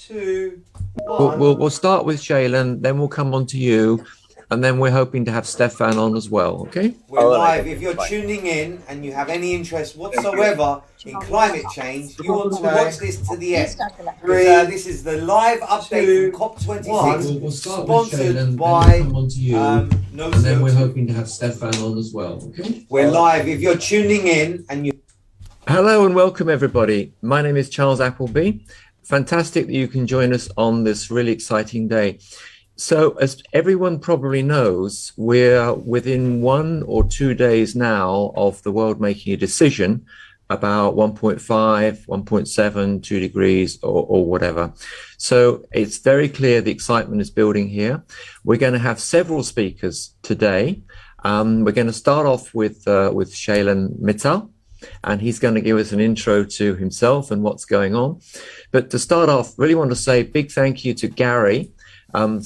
two, We'll, one. we'll start with Shailen, then we'll come on to you, and then we're hoping to have Stefan on as well. Okay. We're All right, live. okay, If you're fine. tuning in and you have any interest whatsoever in climate change, you want to watch this to the end. This is the live update from COP26, We'll start with sponsored Shailen, by then we'll come on to you, No and then we're CO2. hoping to have Stefan on as well. Okay. We're live. If you're tuning in and you Hello and welcome everybody. My name is Charles Appleby. Fantastic that you can join us on this really exciting day. So as everyone probably knows, we're within 1 or 2 days now of the world making a decision about 1.5, 1.7, 2 degrees or whatever. So it's very clear the excitement is building here. We're going to have several speakers today. We're going to start off with Shailen Mittal, and he's going to give us an intro to himself and what's going on. But to start off, really want to say big thank you to Gary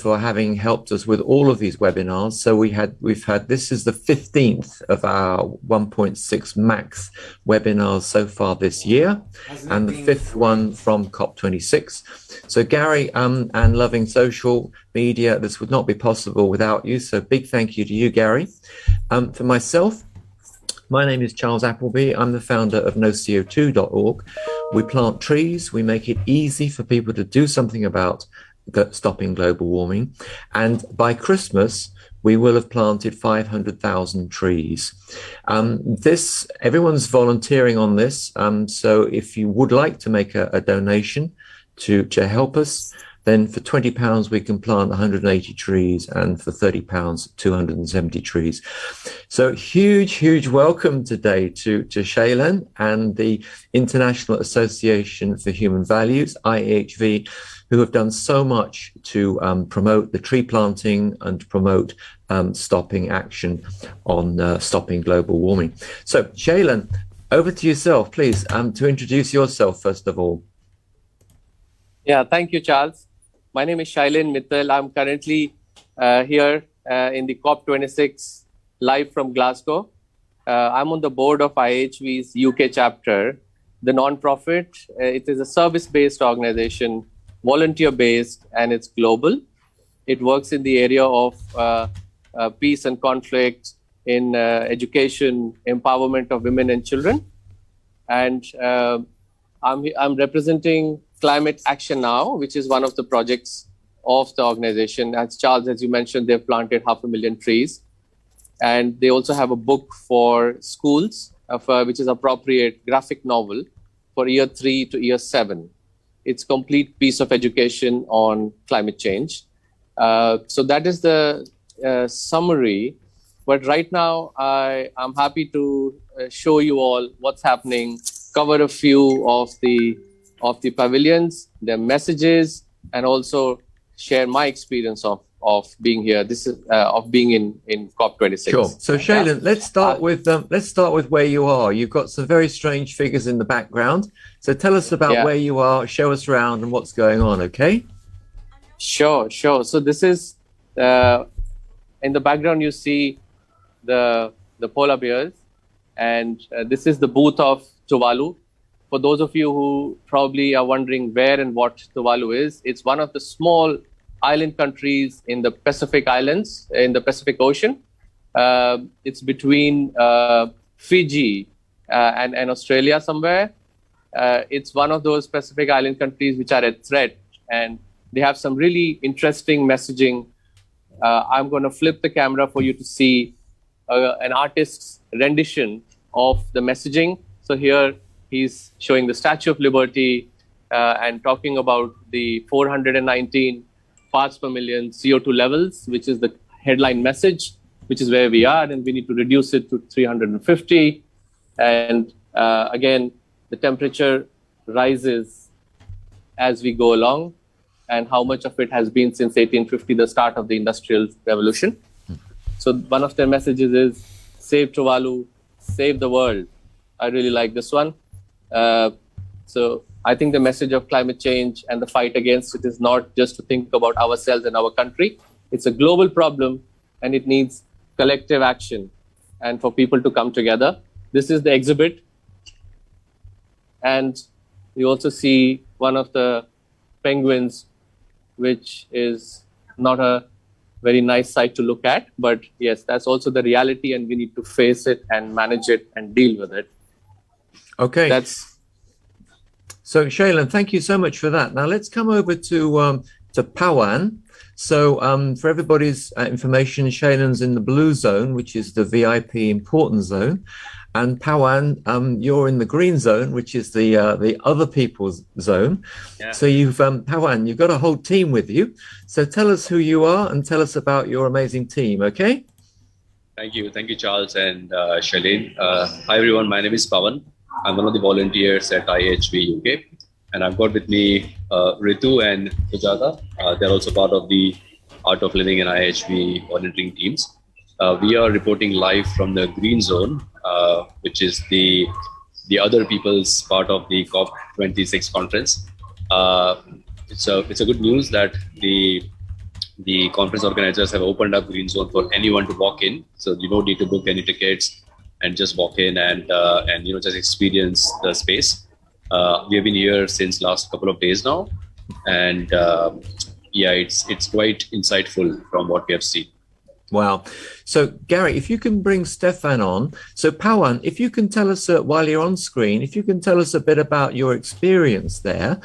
for having helped us with all of these webinars. So we've had this is the 15th of our 1.6 max webinars so far this year, and the 5th one from COP26. So Gary and Loving Social Media, this would not be possible without you. So big thank you to you, Gary. For myself, my name is Charles Appleby. I'm the founder of NoCO2.org. We plant trees. We make it easy for people to do something about stopping global warming. And by Christmas, we will have planted 500,000 trees. Everyone's volunteering on this. So if you would like to make a donation to help us, then for £20 we can plant 180 trees, and for £30 270 trees. So huge welcome today to Shailen and the International Association for Human Values, IAHV, who have done so much to promote the tree planting and promote stopping action on stopping global warming. So Shailen, over to yourself, please, to introduce yourself first of all. Yeah, thank you, Charles. My name is Shailen Mittal. I'm currently here in the COP26 live from Glasgow. I'm on the board of IHV's UK chapter, the non-profit. It is a service-based organization, volunteer-based, and it's global. It works in the area of peace and conflict, in education, empowerment of women and children. And I'm representing Climate Action Now, which is one of the projects of the organization. As Charles, as you mentioned, they've planted 500,000 trees. And they also have a book for schools, which is appropriate graphic novel for year 3 to year 7. It's complete piece of education on climate change. So that is the summary. But right now, I'm happy to show you all what's happening, cover a few of the pavilions, their messages, and also share my experience of being here. This is of being in COP26. Sure. So Shailen, let's start with where you are. You've got some very strange figures in the background. So tell us about where you are, show us around and what's going on, okay? Sure. So this is in the background you see the polar bears, and this is the booth of Tuvalu. For those of you who probably are wondering where and what Tuvalu is, it's one of the small island countries in the Pacific Islands, in the Pacific Ocean. It's between Fiji and Australia somewhere. It's one of those Pacific Island countries which are at threat, and they have some really interesting messaging. I'm going to flip the camera for you to see an artist's rendition of the messaging. So here, he's showing the Statue of Liberty and talking about the 419 parts per million CO2 levels, which is the headline message, which is where we are, and we need to reduce it to 350. And again, the temperature rises as we go along, and how much of it has been since 1850, the start of the Industrial Revolution. So one of their messages is, save Tuvalu, save the world. I really like this one. So I think the message of climate change and the fight against it is not just to think about ourselves and our country. It's a global problem, and it needs collective action and for people to come together. This is the exhibit. And you also see one of the penguins, which is not a very nice sight to look at. But yes, that's also the reality, and we need to face it and manage it and deal with it. Okay. So Shailen, thank you so much for that. Now let's come over to Pawan. So for everybody's information, Shailen's in the blue zone, which is the VIP important zone. And Pawan, you're in the green zone, which is the other people's zone. Yeah. So Pawan, you've got a whole team with you. So tell us who you are and tell us about your amazing team, okay? Thank you, Charles and Shailen. Hi everyone, my name is Pawan. I'm one of the volunteers at IHV UK, and I've got with me Ritu and Sujata. They're also part of the Art of Living and IHV volunteering teams. We are reporting live from the Green Zone, which is the other people's part of the COP26 conference. It's a good news that the conference organizers have opened up Green Zone for anyone to walk in, so you don't need to book any tickets and just walk in and just experience the space. We have been here since last couple of days now, and it's quite insightful from what we have seen. Wow. So Gary, if you can bring Stefan on. So Pawan, if you can tell us while you're on screen, if you can tell us a bit about your experience there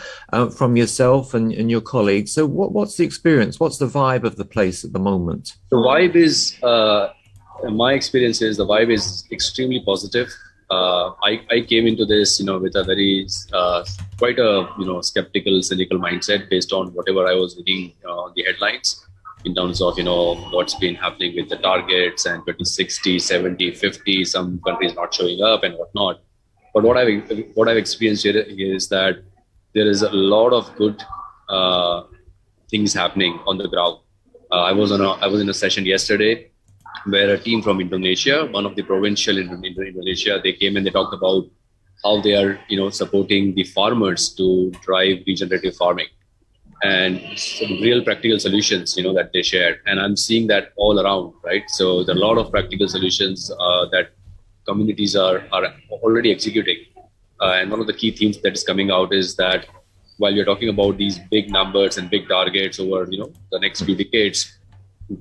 from yourself and your colleagues. So what's the experience? What's the vibe of the place at the moment? The vibe is, my experience is the vibe is extremely positive. I came into this, with a very quite a skeptical, cynical mindset based on whatever I was reading on the headlines in terms of what's been happening with the targets and 2060, 70, 50, some countries not showing up and whatnot. But what I've experienced here is that there is a lot of good things happening on the ground. I was in a session yesterday where a team from Indonesia, one of the provincial in Indonesia, they came and they talked about how they are, supporting the farmers to drive regenerative farming and some real practical solutions, that they shared. And I'm seeing that all around, right? So there are a lot of practical solutions that communities are already executing. And one of the key themes that is coming out is that while you're talking about these big numbers and big targets over, the next few decades,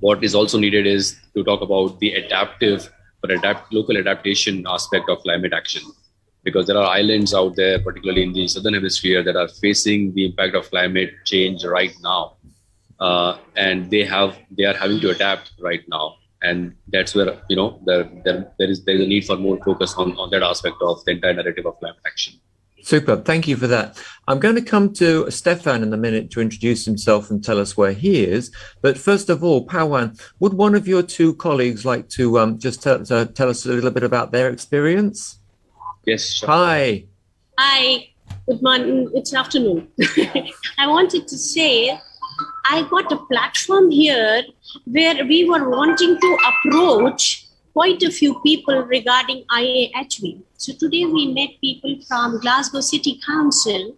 what is also needed is to talk about the local adaptation aspect of climate action, because there are islands out there, particularly in the southern hemisphere, that are facing the impact of climate change right now, and they are having to adapt right now, and that's where there is a need for more focus on that aspect of the entire narrative of climate action. Super. Thank you for that. I'm going to come to Stefan in a minute to introduce himself and tell us where he is. But first of all, Pawan, would one of your two colleagues like to just tell us a little bit about their experience? Yes, sure. Hi. Hi. Good morning. It's afternoon. I wanted to say I got a platform here where we were wanting to approach quite a few people regarding IAHV. So today we met people from Glasgow City Council,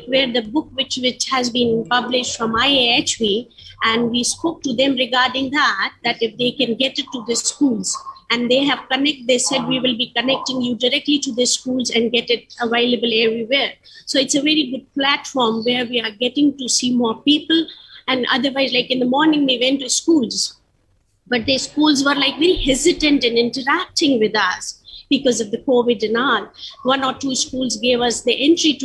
where the book which has been published from IAHV, and we spoke to them regarding that if they can get it to the schools. And they said we will be connecting you directly to the schools and get it available everywhere. So it's a very good platform where we are getting to see more people. And otherwise, like in the morning, we went to schools, but the schools were like very hesitant in interacting with us because of the COVID and all. One or two schools gave us the entry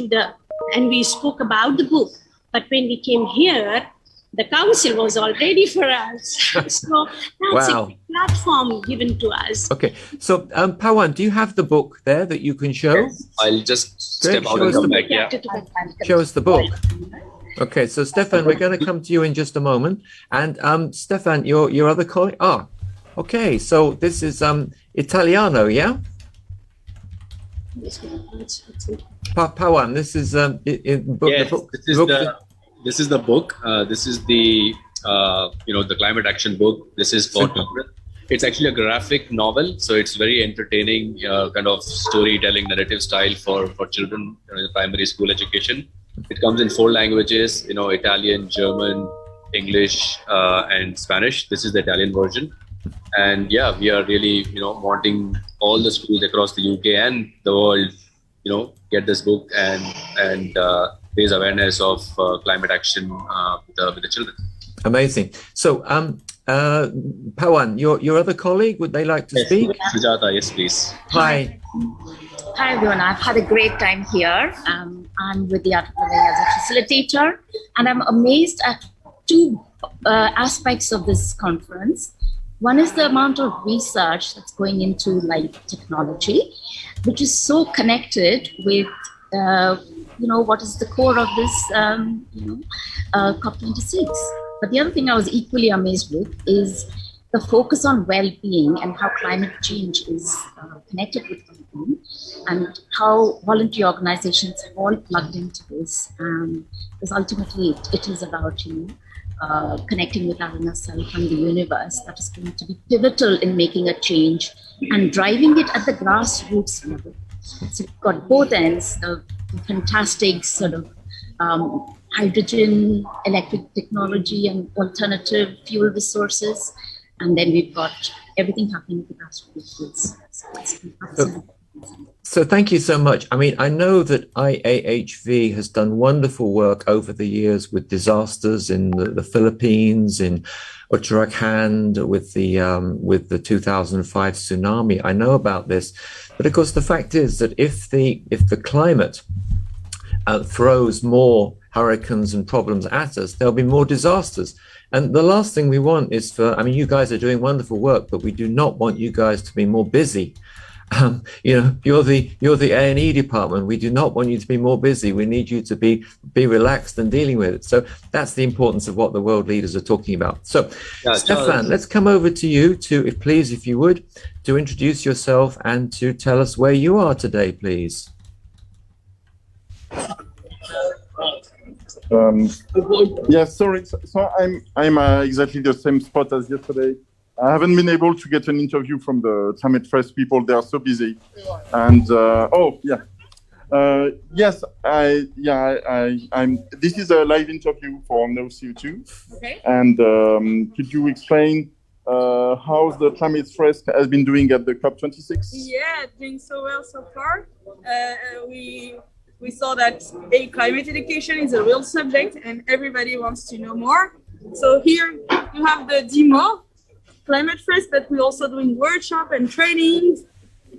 and we spoke about the book. But when we came here, the council was all ready for us. So that's Wow. a platform given to us. Okay. So Pawan, do you have the book there that you can show? Yes. I'll just step Great. out Show and us come the back. Yeah. Show us the book. Okay. So Stefan, we're going to come to you in just a moment. And Stefan, your other colleague. Okay. So this is Italiano, yeah? Pawan, this is Yes, this is the book. This is the the climate action book. This is for children. It's actually a graphic novel, so it's very entertaining, kind of storytelling narrative style for children in primary school education. It comes in 4 languages, Italian, German, English, and Spanish. This is the Italian version. And yeah, we are really, wanting all the schools across the UK and the world, get this book and raise awareness of climate action with the children. Amazing. So, Pawan, your other colleaague, would they like to speak? Sujata, yes, please. Hi. Hi everyone, I've had a great time here. I'm with the Art of Living as a facilitator, and I'm amazed at two aspects of this conference. One is the amount of research that's going into light technology, which is so connected with what is the core of this COP26. But the other thing I was equally amazed with is the focus on well-being and how climate change is connected with well-being, and how voluntary organizations have all plugged into this. Because ultimately it is about connecting with our inner self and the universe that is going to be pivotal in making a change and driving it at the grassroots level. So you've got both ends, the fantastic sort of hydrogen, electric technology and alternative fuel resources. And then we've got everything happening at the grassroots. So thank you so much. I mean, I know that IAHV has done wonderful work over the years with disasters in the Philippines, in Uttarakhand, with the 2005 tsunami. I know about this, but of course the fact is that if the climate throws more hurricanes and problems at us, there'll be more disasters. And the last thing we want is you guys are doing wonderful work, but we do not want you guys to be more busy. You're the A&E department. We do not want you to be more busy. We need you to be relaxed and dealing with it. So that's the importance of what the world leaders are talking about. So, Stefan, let's come over to you if you would, to introduce yourself and to tell us where you are today, please. Sorry. So I'm exactly the same spot as yesterday. I haven't been able to get an interview from the Climate First people. They are so busy. And this is a live interview for No CO2. Okay. And could you explain how the Climate First has been doing at the COP26? Yeah, doing so well so far. We saw that climate education is a real subject and everybody wants to know more. So here you have the demo, Climate First, but we're also doing workshop and trainings,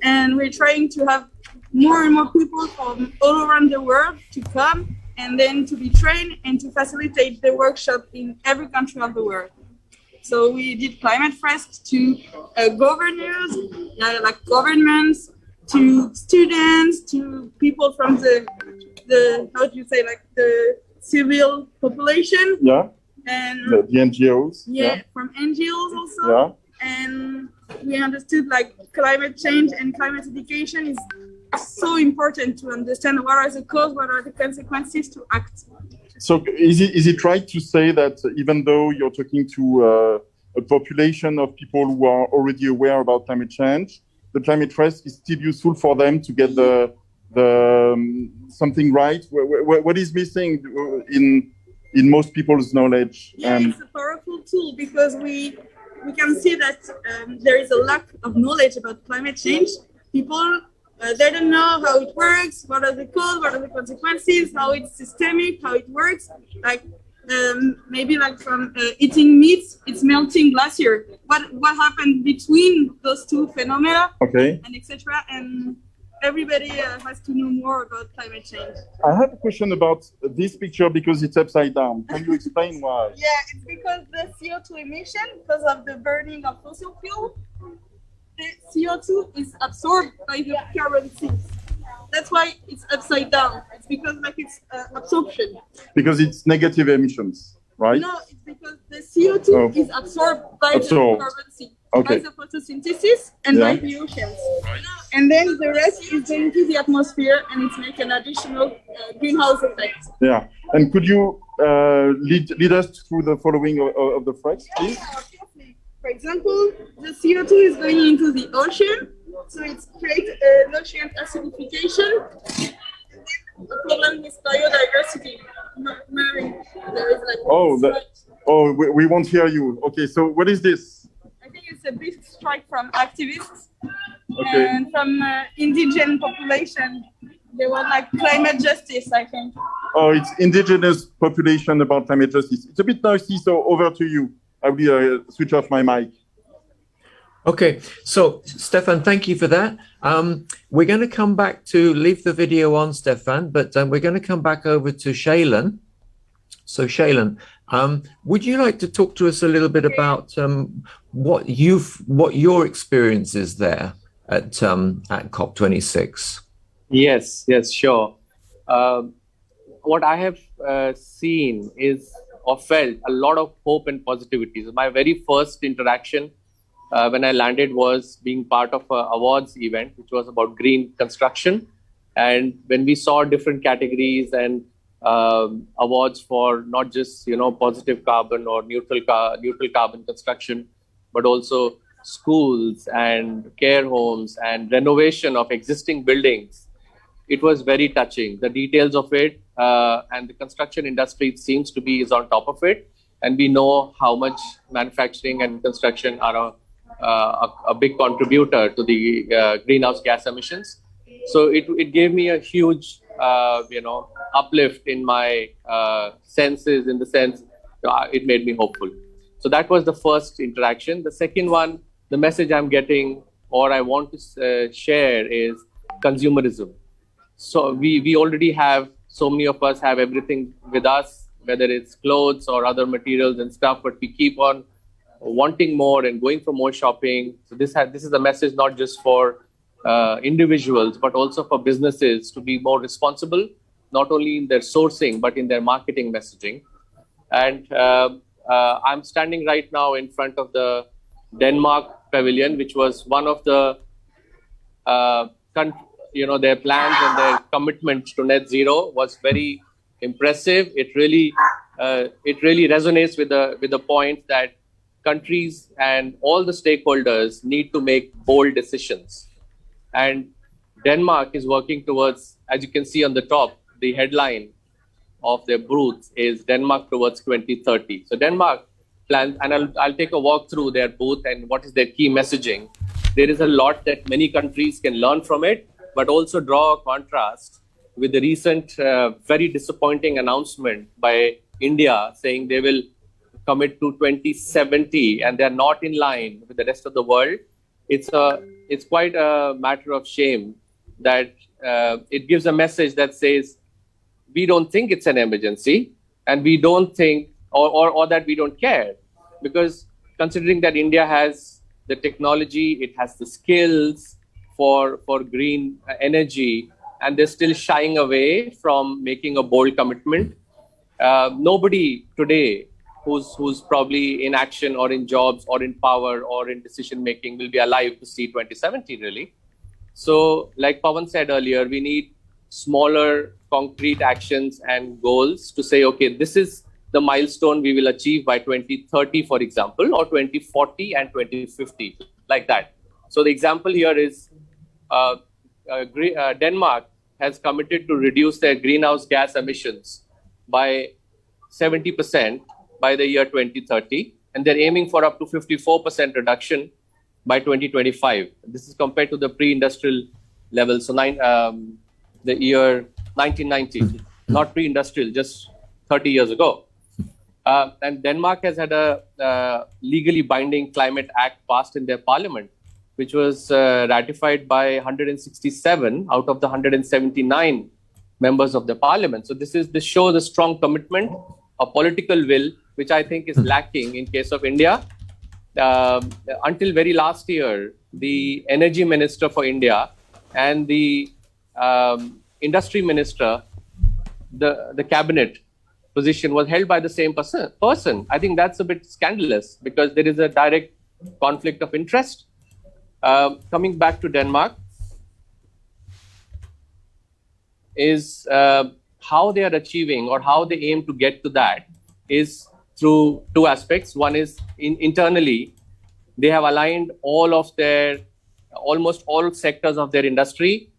and we're trying to have more and more people from all around the world to come and then to be trained and to facilitate the workshop in every country of the world. So we did Climate First to governors, like governments, to students, to people from the civil population. Yeah. And the NGOs. From NGOs also. Yeah. And we understood climate change and climate education is so important to understand what are the causes, what are the consequences to act. So is it right to say that even though you're talking to a population of people who are already aware about climate change, the Climate Risk is still useful for them to get the something right? What is missing in most people's knowledge? Yeah, it's a powerful tool because we can see that there is a lack of knowledge about climate change. People, they don't know how it works, what are the causes, what are the consequences, how it's systemic, how it works. Maybe from eating meat, it's melting glacier. What happened between those two phenomena? Okay. And etc. And everybody has to know more about climate change. I have a question about this picture because it's upside down. Can you explain why? Yeah, it's because the CO2 emission, because of the burning of fossil fuel, the CO2 is absorbed by the carbon sinks. That's why it's upside down. It's because it's absorption. Because it's negative emissions, right? No, it's because the CO2 is absorbed by the carbon sink, by the photosynthesis and by the oceans. And then the rest is going to the atmosphere and it's making an additional greenhouse effect. Yeah. And could you lead us through the following of the phrase, please? For example, the CO2 is going into the ocean. So it's create an ocean acidification. The problem with biodiversity. Marine. There is we won't hear you. Okay, so what is this? I think it's a big strike from activists and from indigenous population They want like climate justice, I think. Oh, it's indigenous population about climate justice. It's a bit noisy, so over to you. I will switch off my mic. Okay, so Stefan, thank you for that. We're going to come back to leave the video on, Stefan, but we're going to come back over to Shailen. So Shailen, would you like to talk to us a little bit about what your experience is there at COP26? Yes, sure. What I have seen is or felt a lot of hope and positivity. So my very first interaction when I landed was being part of an awards event, which was about green construction. And when we saw different categories and awards for not just positive carbon or neutral carbon construction, but also schools and care homes and renovation of existing buildings, it was very touching. The details of it and the construction industry, it seems to be, is on top of it. And we know how much manufacturing and construction are a big contributor to the greenhouse gas emissions. So it gave me a huge, uplift in my senses, in the sense it made me hopeful. So that was the first interaction. The second one, the message I'm getting or I want to share is consumerism. So we already have, so many of us have everything with us, whether it's clothes or other materials and stuff, but we keep on wanting more and going for more shopping. So this is a message not just for individuals, but also for businesses to be more responsible, not only in their sourcing, but in their marketing messaging. And I'm standing right now in front of the Denmark pavilion, which was one of the, their plans and their commitment to net zero was very impressive. It really resonates with the point that countries and all the stakeholders need to make bold decisions. And Denmark is working towards, as you can see on the top, the headline of their booth is Denmark towards 2030. So Denmark plans, and I'll take a walk through their booth and what is their key messaging. There is a lot that many countries can learn from it, but also draw a contrast with the recent very disappointing announcement by India saying they will commit to 2070 and they're not in line with the rest of the world. It's quite a matter of shame that it gives a message that says we don't think it's an emergency and we don't think or that we don't care, because considering that India has the technology, it has the skills for green energy, and they're still shying away from making a bold commitment. Nobody today who's probably in action or in jobs or in power or in decision making will be alive to see 2070 really. So like Pawan said earlier, we need smaller concrete actions and goals to say, okay, this is the milestone we will achieve by 2030, for example, or 2040 and 2050, like that. So the example here is Denmark has committed to reduce their greenhouse gas emissions by 70% by the year 2030, and they're aiming for up to 54% reduction by 2025. This is compared to the pre-industrial level, so the year 1990, not pre-industrial, just 30 years ago. And Denmark has had a legally binding climate act passed in their parliament, which was ratified by 167 out of the 179 members of the parliament. So this shows a strong commitment, a political will, which I think is lacking in case of India. Until very last year, the energy minister for India and the industry minister, the cabinet position was held by the same person. I think that's a bit scandalous because there is a direct conflict of interest. Coming back to Denmark, is how they are achieving or how they aim to get to that is through two aspects. One is internally, they have aligned almost all sectors of their industry,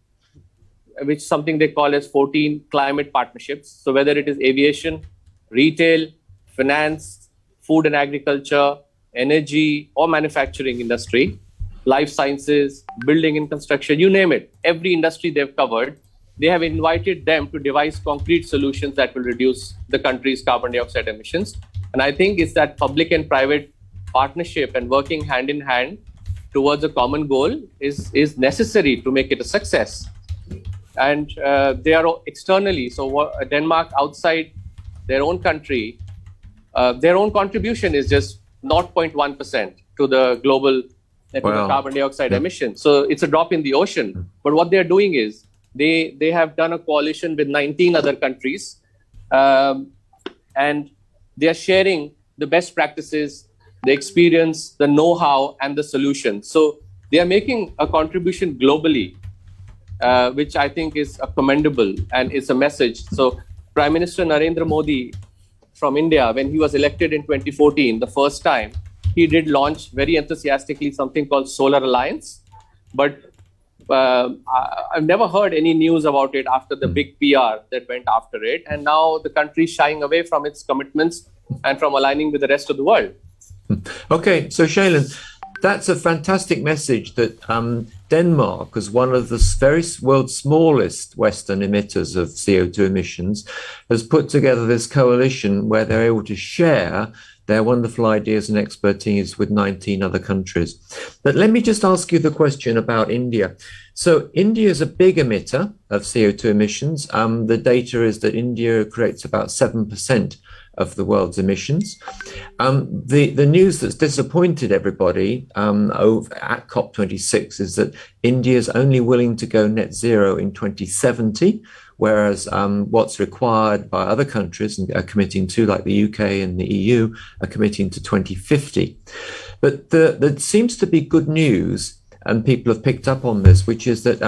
which is something they call as 14 climate partnerships. So whether it is aviation, retail, finance, food and agriculture, energy or manufacturing industry, life sciences, building and construction, you name it, every industry they've covered. they have invited them to devise concrete solutions that will reduce the country's carbon dioxide emissions. And I think it's that public and private partnership and working hand in hand towards a common goal is necessary to make it a success. And they are externally, so Denmark outside their own country, their own contribution is just 0.1% to the global carbon dioxide emissions. So it's a drop in the ocean. But what they're doing is they have done a coalition with 19 other countries, and they are sharing the best practices, the experience, the know-how, and the solutions. So they are making a contribution globally, which I think is commendable and it's a message. So Prime Minister Narendra Modi from India, when he was elected in 2014, the first time, he did launch very enthusiastically something called Solar Alliance. But I've never heard any news about it after the big PR that went after it. And now the country is shying away from its commitments and from aligning with the rest of the world. Okay, so Shailen, that's a fantastic message that Denmark, as one of the world's smallest Western emitters of CO2 emissions, has put together this coalition where they're able to share their wonderful ideas and expertise with 19 other countries. But let me just ask you the question about India. So India is a big emitter of CO2 emissions. The data is that India creates about 7% of the world's emissions. The news that's disappointed everybody over at COP26 is that India is only willing to go net zero in 2070, whereas what's required by other countries and are committing to, like the UK and the EU, are committing to 2050. But there seems to be good news, and people have picked up on this, which is that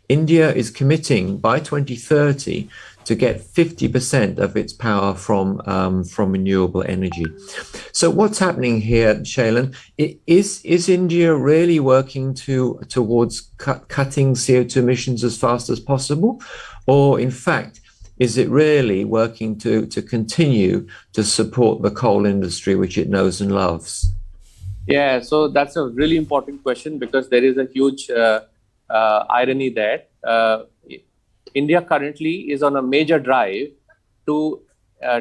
India is committing by 2030 to get 50% of its power from renewable energy. So what's happening here, Shailen? Is India really working towards cutting CO2 emissions as fast as possible? Or in fact, is it really working to continue to support the coal industry, which it knows and loves? Yeah, so that's a really important question because there is a huge irony there. India currently is on a major drive to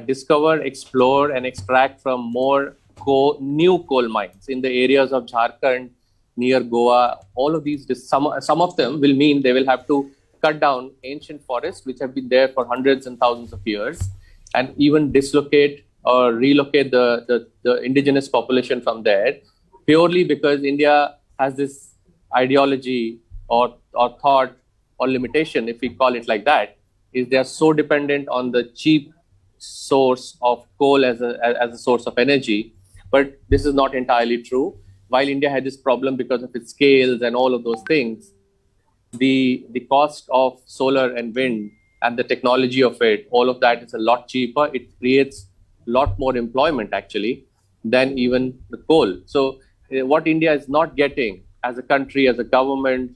discover, explore, and extract from more new coal mines in the areas of Jharkhand, near Goa. All of these, some of them will mean they will have to cut down ancient forests, which have been there for hundreds and thousands of years, and even dislocate or relocate the indigenous population from there, purely because India has this ideology or thought or limitation, if we call it like that, is they are so dependent on the cheap source of coal as a source of energy. But this is not entirely true. While India had this problem because of its scales and all of those things, the cost of solar and wind and the technology of it, all of that is a lot cheaper. It creates a lot more employment actually than even the coal. So what India is not getting as a country, as a government,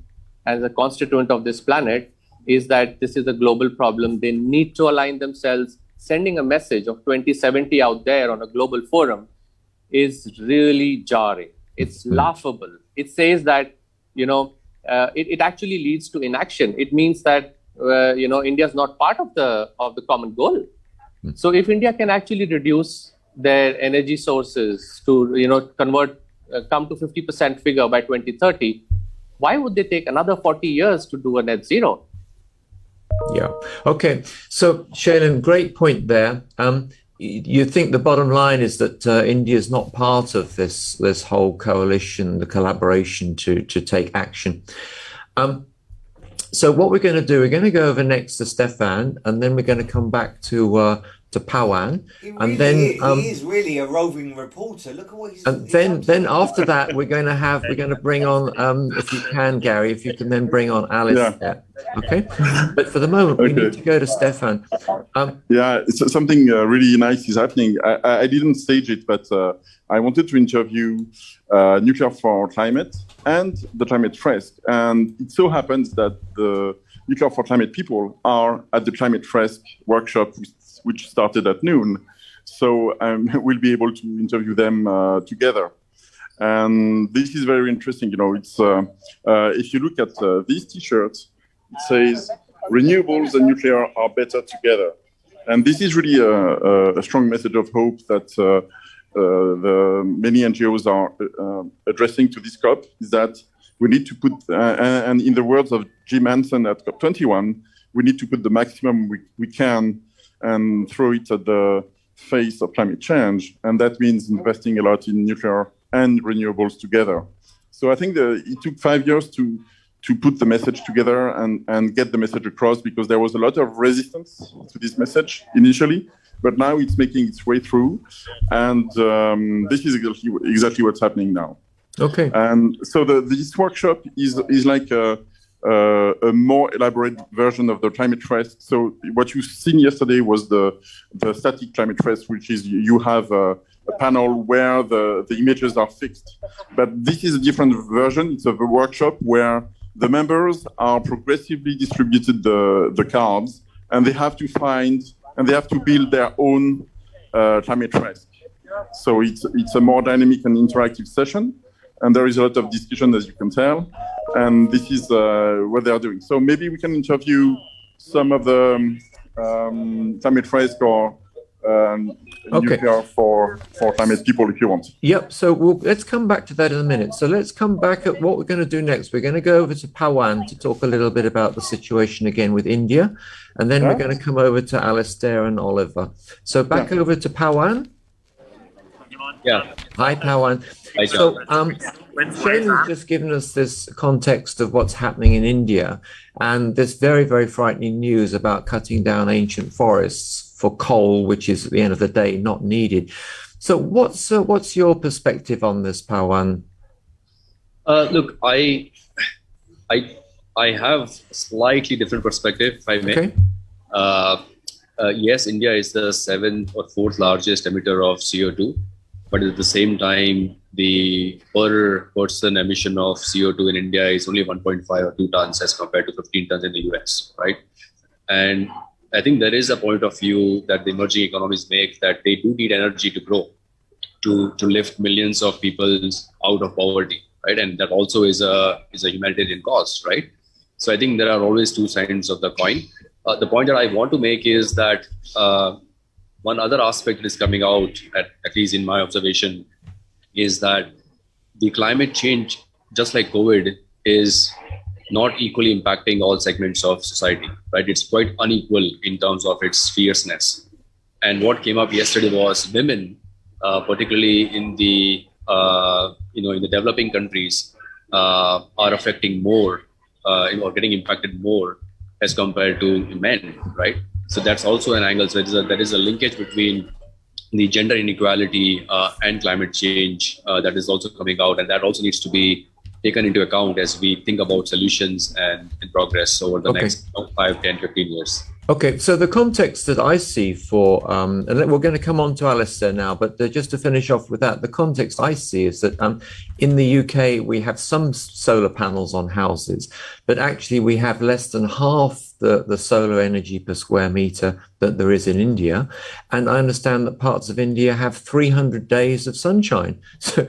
as a constituent of this planet, is that this is a global problem. They need to align themselves. Sending a message of 2070 out there on a global forum is really jarring. It's laughable. It says that, it actually leads to inaction. It means that, India is not part of the common goal. So if India can actually reduce their energy sources to, come to 50% figure by 2030, why would they take another 40 years to do a net zero? Yeah. Okay. So, Shailen, great point there. You think the bottom line is that India is not part of this whole coalition, the collaboration to take action. So what we're going to do, we're going to go over next to Stefan, and then we're going to come back to Pawan, and then he is really a roving reporter. Look at what he's. And then after that, we're going to bring on, if you can, Gary, if you can then bring on Alice. Yeah. Okay. But for the moment, we need to go to Stefan. It's something really nice is happening. I didn't stage it, but I wanted to interview Nuclear for Climate and the Climate Fresk, and it so happens that the Nuclear for Climate people are at the Climate Fresk workshop, which started at noon. So we'll be able to interview them together. And this is very interesting. It's if you look at these T-shirts, it says renewables and nuclear are better together. And this is really a strong message of hope that the many NGOs are addressing to this COP, is that we need to put, and in the words of Jim Hansen at COP21, we need to put the maximum we can and throw it at the face of climate change. And that means investing a lot in nuclear and renewables together. So I think it took 5 years to put the message together and get the message across, because there was a lot of resistance to this message initially, but now it's making its way through. And this is exactly what's happening now. Okay. And so this workshop is like a more elaborate version of the climate trust. So what you've seen yesterday was the static climate trust, which is you have a panel where the images are fixed. But this is a different version. It's a workshop where the members are progressively distributed the cards, and they have to find and they have to build their own climate trust. So it's a more dynamic and interactive session. And there is a lot of discussion, as you can tell. And this is what they are doing. So maybe we can interview some of the climate risk or nuclear for climate people if you want. Yep. So let's come back to that in a minute. So let's come back at what we're going to do next. We're going to go over to Pawan to talk a little bit about the situation again with India. And then we're going to come over to Alistair and Oliver. So back over to Pawan. Yeah. Hi, Pawan. Hi, so Shane has just given us this context of what's happening in India and this very, very frightening news about cutting down ancient forests for coal, which is at the end of the day not needed. So what's your perspective on this, Pawan? Look, I have a slightly different perspective, if I may. Okay. Yes, India is the 7th or 4th largest emitter of CO2. But at the same time, the per person emission of CO2 in India is only 1.5 or 2 tons as compared to 15 tons in the US, right? And I think there is a point of view that the emerging economies make that they do need energy to grow, to lift millions of people out of poverty, right? And that also is a humanitarian cost, right? So I think there are always two sides of the coin. The point that I want to make is that one other aspect that is coming out, at least in my observation, is that the climate change, just like COVID, is not equally impacting all segments of society, right? It's quite unequal in terms of its fierceness. And what came up yesterday was women, particularly in the in the developing countries, are affecting more, or getting impacted more as compared to men, right? So that's also an angle. So there is a linkage between the gender inequality and climate change that is also coming out, and that also needs to be taken into account as we think about solutions and progress over the next 5, 10, 15 years. Okay, so the context that I see for, and we're going to come on to Alistair now, but just to finish off with that, the context I see is that in the UK, we have some solar panels on houses, but actually we have less than half the solar energy per square meter that there is in India. And I understand that parts of India have 300 days of sunshine. So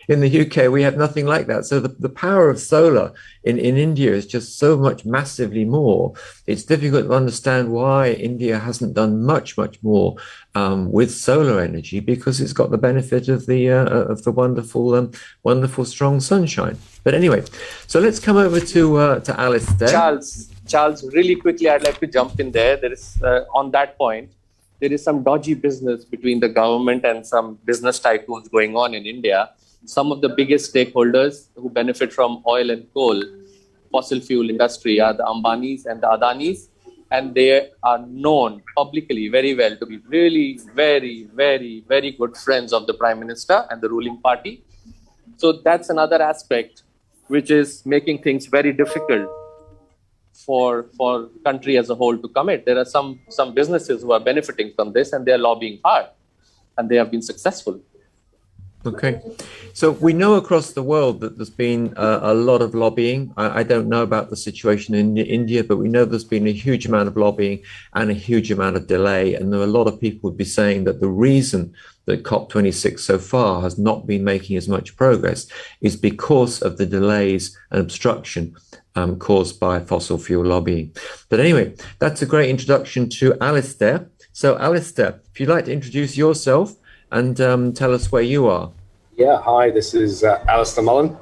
in the UK, we have nothing like that. So the power of solar in India is just so much massively more. It's difficult to understand why India hasn't done much more with solar energy, because it's got the benefit of the wonderful strong sunshine. But anyway, so let's come over to Alistair. Charles, really quickly, I'd like to jump in there. There is, on that point, there is some dodgy business between the government and some business tycoons going on in India. Some of the biggest stakeholders who benefit from oil and coal, fossil fuel industry, are the Ambanis and the Adanis. And they are known publicly very well to be really very, very, very good friends of the Prime Minister and the ruling party. So that's another aspect which is making things very difficult for country as a whole to commit. There are some businesses who are benefiting from this, and they are lobbying hard, and they have been successful. Okay. So we know across the world that there's been a lot of lobbying. I don't know about the situation in India, but we know there's been a huge amount of lobbying and a huge amount of delay. And there are a lot of people would be saying that the reason that COP26 so far has not been making as much progress is because of the delays and obstruction caused by fossil fuel lobbying. But anyway, that's a great introduction to Alistair. So Alistair, if you'd like to introduce yourself and tell us where you are. Yeah, hi, this is Alistair Mullen.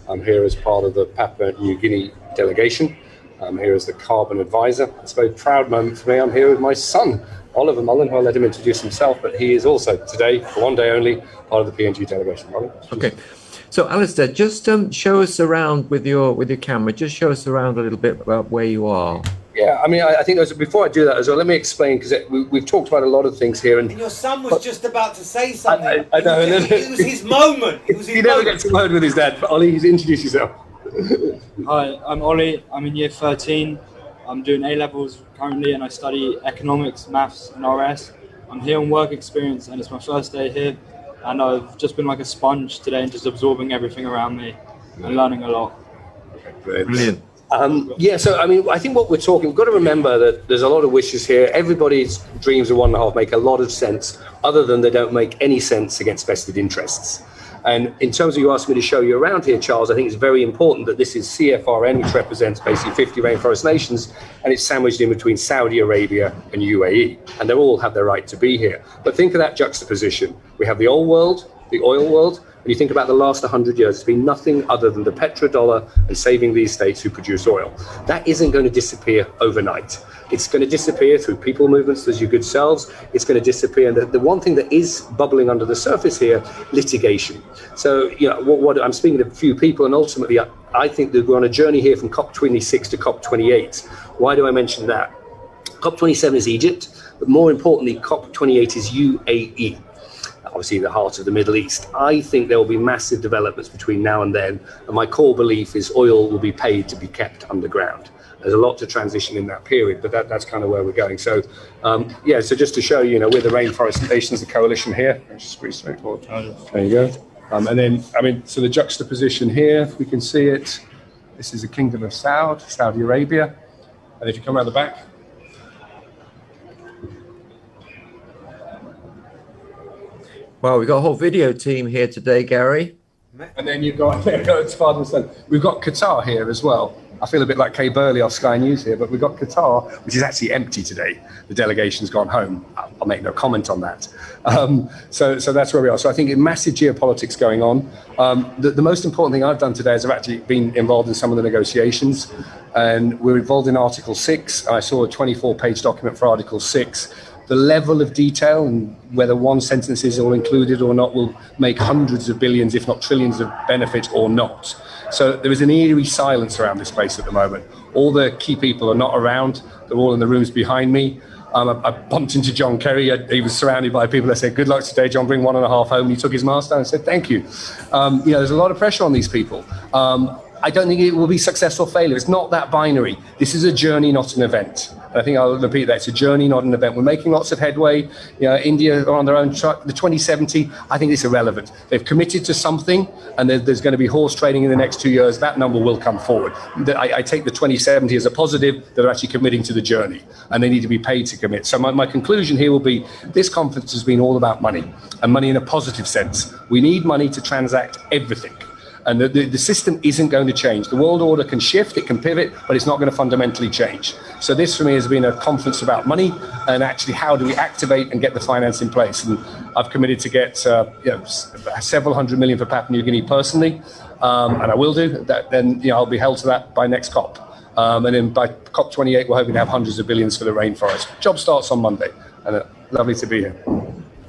I'm here as part of the Papua New Guinea delegation. I'm here as the carbon advisor. It's a very proud moment for me. I'm here with my son, Oliver Mullen, who I'll let him introduce himself, but he is also today, for one day only, part of the PNG delegation. Mullen, okay. So Alistair, just show us around with your camera. Just show us around a little bit about where you are. Yeah, I mean, I think before I do that as well, let me explain, because we've talked about a lot of things here. And your son was just about to say something. I know. It was his moment. It was his he never gets a word with his dad. But Ollie, introduce yourself. Hi, I'm Ollie. I'm in year 13. I'm doing A-levels currently, and I study economics, maths, and RS. I'm here on work experience, and it's my first day here. And I've just been like a sponge today and just absorbing everything around me and learning a lot. Brilliant. So I mean, I think what we're talking, we've got to remember that there's a lot of wishes here. Everybody's dreams of 1.5 make a lot of sense, other than they don't make any sense against vested interests. And in terms of you asked me to show you around here, Charles, I think it's very important that this is CFRN, which represents basically 50 rainforest nations, and it's sandwiched in between Saudi Arabia and UAE. And they all have their right to be here. But think of that juxtaposition. We have the old world, the oil world. When you think about the last 100 years, it's been nothing other than the petrodollar and saving these states who produce oil. That isn't going to disappear overnight. It's going to disappear through people movements, as your good selves. It's going to disappear. And the one thing that is bubbling under the surface here, litigation. So, you know, what I'm speaking to a few people, and ultimately, I think that we're on a journey here from COP26 to COP28. Why do I mention that? COP27 is Egypt, but more importantly, COP28 is UAE. Obviously the heart of the Middle East. I think there will be massive developments between now and then, and my core belief is oil will be paid to be kept underground. There's a lot to transition in that period, but that's kind of where we're going. So, so just to show you, we're the Rainforest Nations, the coalition here. It's just pretty straightforward. There you go. And then, so the juxtaposition here, if we can see it, this is the Kingdom of Saudi Arabia. And if you come around the back, Wow, we've got a whole video team here today, Gary. And then you've got it's father and son. We've got Qatar here as well. I feel a bit like Kay Burley off Sky News here, but we've got Qatar, which is actually empty today. The delegation's gone home. I'll make no comment on that. So that's where we are. So I think massive geopolitics going on. The most important thing I've done today is I've actually been involved in some of the negotiations, and we're involved in Article 6. I saw a 24-page document for Article 6. The level of detail and whether one sentence is all included or not will make hundreds of billions, if not trillions of benefit or not. So there is an eerie silence around this place at the moment. All the key people are not around. They're all in the rooms behind me. I bumped into John Kerry. He was surrounded by people that said, "Good luck today, John, bring 1.5 home." He took his mask down and said, "Thank you." There's a lot of pressure on these people. I don't think it will be success or failure. It's not that binary. This is a journey, not an event. And I think I'll repeat that. It's a journey, not an event. We're making lots of headway. India are on their own track. The 2070, I think it's irrelevant. They've committed to something, and there's going to be horse trading in the next 2 years. That number will come forward. I take the 2070 as a positive. They're actually committing to the journey, and they need to be paid to commit. So my conclusion here will be this conference has been all about money, and money in a positive sense. We need money to transact everything. And the system isn't going to change. The world order can shift, it can pivot, but it's not going to fundamentally change. So this for me has been a conference about money and actually how do we activate and get the finance in place. And I've committed to get several hundred million for Papua New Guinea personally, and I will do that. Then I'll be held to that by next COP. And then by COP28, we're hoping to have hundreds of billions for the rainforest. Job starts on Monday, and lovely to be here.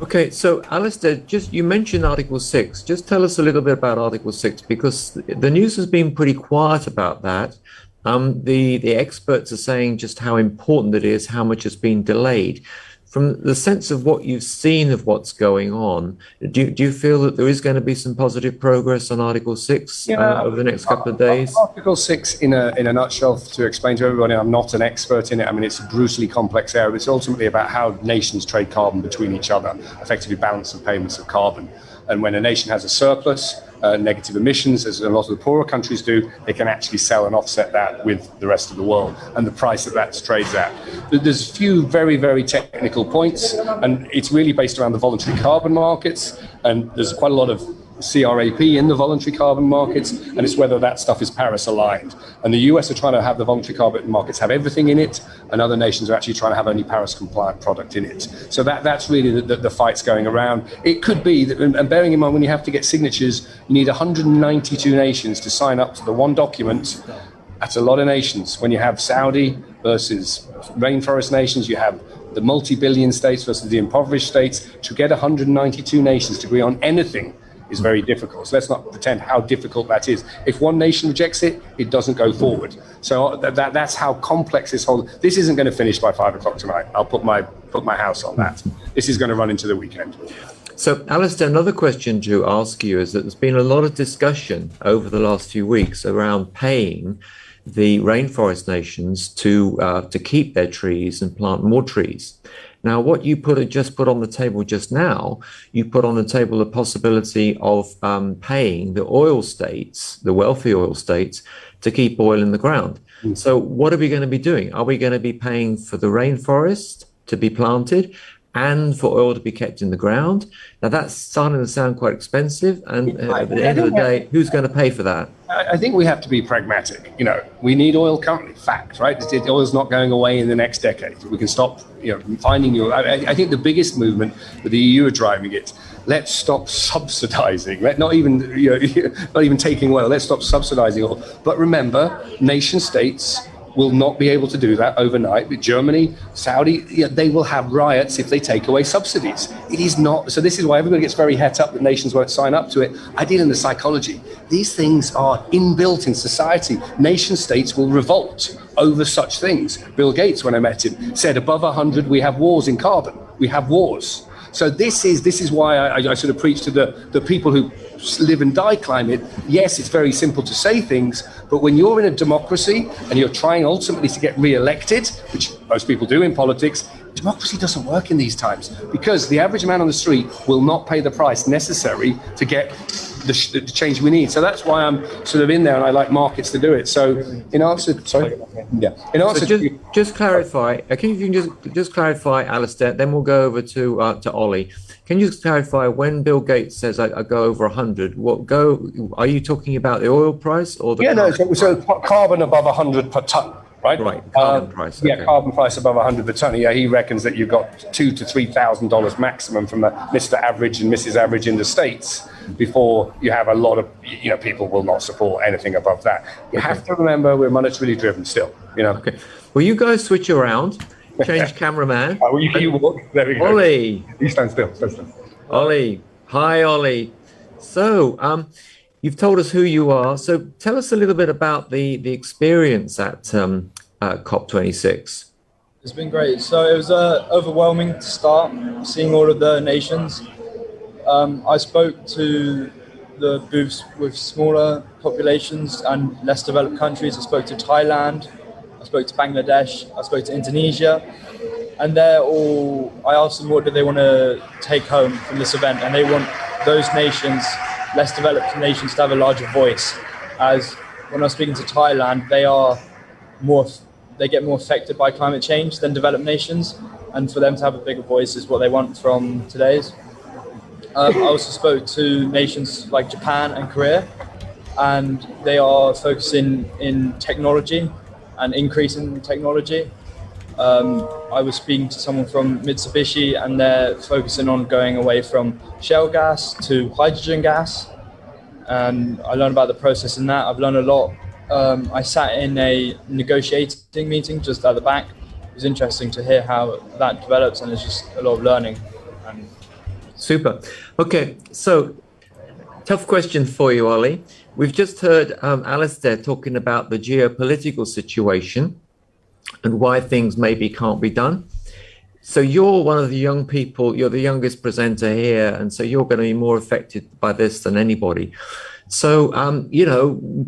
Okay, so Alistair, you mentioned Article 6. Just tell us a little bit about Article 6, because the news has been pretty quiet about that. The experts are saying just how important it is, how much has been delayed. From the sense of what you've seen of what's going on, do you feel that there is going to be some positive progress on Article 6 over the next couple of days? Article 6, in a nutshell, to explain to everybody, I'm not an expert in it. I mean, it's a brutally complex area. It's ultimately about how nations trade carbon between each other, effectively balance of payments of carbon. And when a nation has a surplus, negative emissions, as a lot of the poorer countries do, they can actually sell and offset that with the rest of the world and the price that trades at. There's a few very, very technical points, and it's really based around the voluntary carbon markets. And there's quite a lot of CRAP in the voluntary carbon markets, and it's whether that stuff is Paris aligned. And the US are trying to have the voluntary carbon markets have everything in it, and other nations are actually trying to have only Paris compliant product in it. So that's really the fight's going around. It could be that, and bearing in mind when you have to get signatures, you need 192 nations to sign up to the one document. That's a lot of nations. When you have Saudi versus rainforest nations, you have the multi-billion states versus the impoverished states. To get 192 nations to agree on anything is very difficult. So let's not pretend how difficult that is. If one nation rejects it, it doesn't go forward. So that's how complex this isn't going to finish by 5 o'clock tonight. I'll put my house on that. This is going to run into the weekend. So, Alistair, another question to ask you is that there's been a lot of discussion over the last few weeks around paying the rainforest nations to keep their trees and plant more trees. Now, what you just put on the table just now, you put on the table the possibility of paying the oil states, the wealthy oil states, to keep oil in the ground. So what are we going to be doing? Are we going to be paying for the rainforest to be planted and for oil to be kept in the ground? Now, that's starting to sound quite expensive. And at the end of the day, who's going to pay for that? I think we have to be pragmatic. We need oil currently, fact, right? Oil's not going away in the next decade. We can stop, finding oil. I think the biggest movement with the EU are driving it. Let's stop subsidizing. Not even taking oil. Let's stop subsidizing oil. But remember, nation states will not be able to do that overnight. But Germany, Saudi, they will have riots if they take away subsidies. It is not. So this is why everybody gets very het up that nations won't sign up to it. I deal in the psychology. These things are inbuilt in society. Nation states will revolt over such things. Bill Gates, when I met him, said above 100 we have wars in carbon. We have wars. So this is why I sort of preach to the people who live and die climate. Yes, it's very simple to say things, but when you're in a democracy and you're trying ultimately to get re-elected, which most people do in politics, democracy doesn't work in these times because the average man on the street will not pay the price necessary to get the change we need. So that's why I'm sort of in there, and I like markets to do it. So in answer, just clarify. Can you just clarify, Alistair? Then we'll go over to Ollie. Can you just clarify when Bill Gates says I go over 100? Are you talking about the oil price or the so carbon above 100 per ton? Right. Carbon price. Okay. Yeah, carbon price above 100 per ton. Yeah, he reckons that you've got $2,000 to $3,000 maximum from the Mr. Average and Mrs. Average in the States before you have a lot of, people will not support anything above that. You have to remember we're monetarily driven still, Okay. Well, you guys switch around. Change cameraman. You walk. There we go. Ollie. You stand still. Ollie. Hi, Ollie. So, you've told us who you are. So tell us a little bit about the experience at COP26. It's been great. So it was overwhelming to start, seeing all of the nations. I spoke to the booths with smaller populations and less developed countries. I spoke to Thailand, I spoke to Bangladesh, I spoke to Indonesia. And I asked them what do they want to take home from this event. And they want those nations, less developed nations, to have a larger voice. As when I was speaking to Thailand, they get more affected by climate change than developed nations, and for them to have a bigger voice is what they want from today's. I also spoke to nations like Japan and Korea, and they are focusing in technology and increasing technology. I was speaking to someone from Mitsubishi, and they're focusing on going away from shale gas to hydrogen gas. And I learned about the process in that. I've learned a lot. I sat in a negotiating meeting just at the back. It was interesting to hear how that develops, and it's just a lot of learning. Super. Okay, so tough question for you, Ollie. We've just heard Alistair talking about the geopolitical situation and why things maybe can't be done. So you're one of the young people, you're the youngest presenter here, and so you're going to be more affected by this than anybody. So,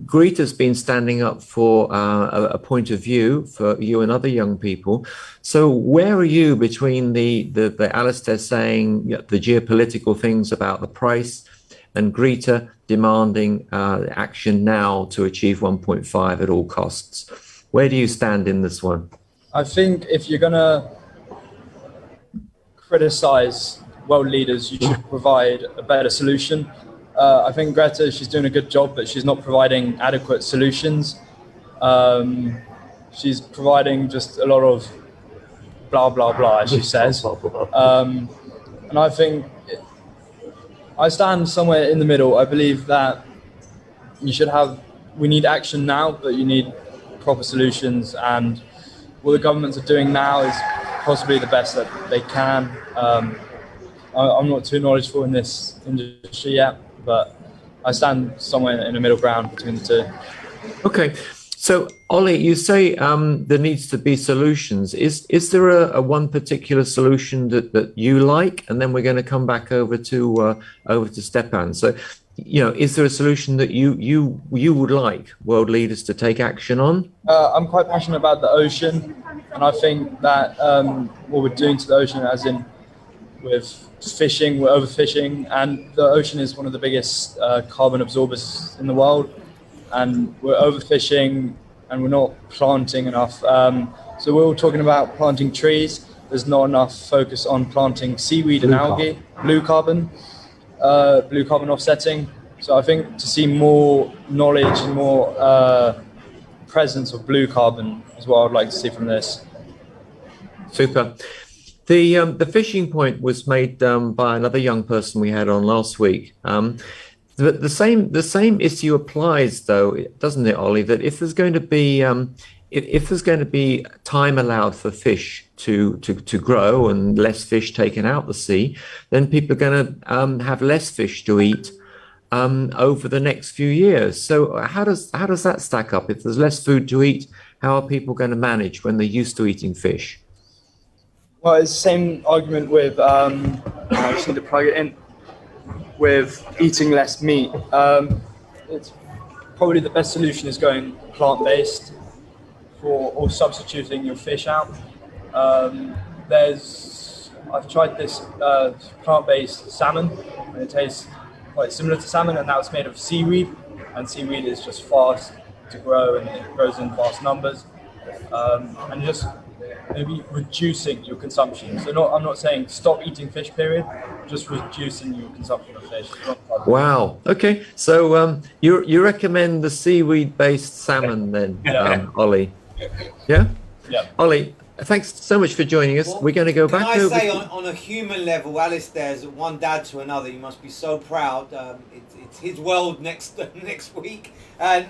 Greta's been standing up for a point of view for you and other young people. So where are you between the Alistair saying the geopolitical things about the price and Greta demanding action now to achieve 1.5 at all costs? Where do you stand in this one? I think if you're going to criticize world leaders, you should provide a better solution. I think Greta, she's doing a good job, but she's not providing adequate solutions. She's providing just a lot of blah, blah, blah, as she says. And I think I stand somewhere in the middle. I believe that we need action now, but you need proper solutions. And what the governments are doing now is possibly the best that they can. I'm not too knowledgeable in this industry yet, but I stand somewhere in the middle ground between the two. Okay. So, Ollie, you say there needs to be solutions. Is there a one particular solution that you like? And then we're going to come back over to Stepan. So, is there a solution that you would like world leaders to take action on? I'm quite passionate about the ocean, and I think that what we're doing to the ocean, as in with fishing, we're overfishing, and the ocean is one of the biggest carbon absorbers in the world, and we're overfishing and we're not planting enough. So we're all talking about planting trees. There's not enough focus on planting seaweed and algae, blue carbon offsetting. So I think to see more knowledge and more presence of blue carbon is what I'd like to see from this. Super. The fishing point was made by another young person we had on last week. The same issue applies, though, doesn't it, Ollie? That if there's going to be time allowed for fish to grow and less fish taken out the sea, then people are going to have less fish to eat over the next few years. So how does that stack up? If there's less food to eat, how are people going to manage when they're used to eating fish? Well, it's the same argument with, I just need to plug it in, with eating less meat. It's probably the best solution is going plant-based or substituting your fish out. I've tried this plant-based salmon, and it tastes quite similar to salmon, and that was made of seaweed, and seaweed is just fast to grow and it grows in vast numbers. And just maybe reducing your consumption. So I'm not saying stop eating fish, period, just reducing your consumption of fish. Wow. Okay. So you recommend the seaweed-based salmon then, Ollie? Yeah? Yeah. Ollie, thanks so much for joining us. We're going to go back over... Can I say on a human level, Alistair's one dad to another, you must be so proud. It's his world next week, and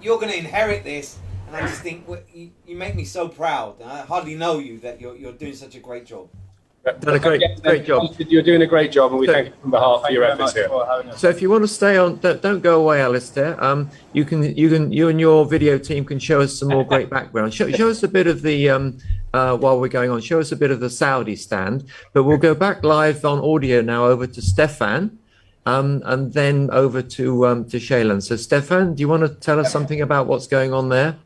you're going to inherit this. And I just think you make me so proud. I hardly know you that you're doing such a great job. Done a great job. You're doing a great job, and we thank you from behalf of your efforts here. So if you want to stay on, don't go away, Alistair. You and your video team can show us some more great background. Show us a bit of the while we're going on. Show us a bit of the Saudi stand. But we'll go back live on audio now over to Stefan, and then over to Shailen. So Stefan, do you want to tell us something about what's going on there?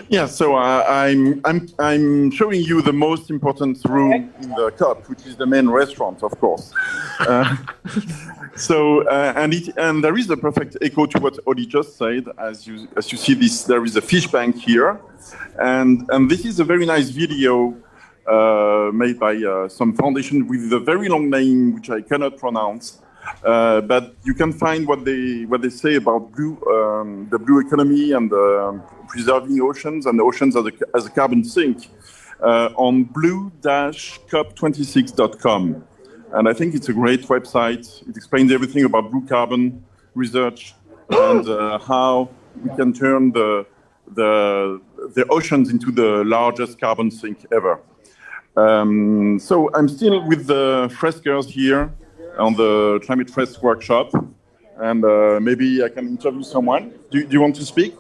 Yeah, so I'm showing you the most important room in the COP, which is the main restaurant, of course. And there is a perfect echo to what Oli just said. As you see this, there is a fish bank here, and this is a very nice video made by some foundation with a very long name which I cannot pronounce. But you can find what they say about the blue economy and preserving oceans and the oceans as a carbon sink on blue-cop26.com. And I think it's a great website. It explains everything about blue carbon research and how we can turn the oceans into the largest carbon sink ever. So I'm still with the Freskers here on the Climate Fresk workshop, and maybe I can interview someone. Do you want to speak?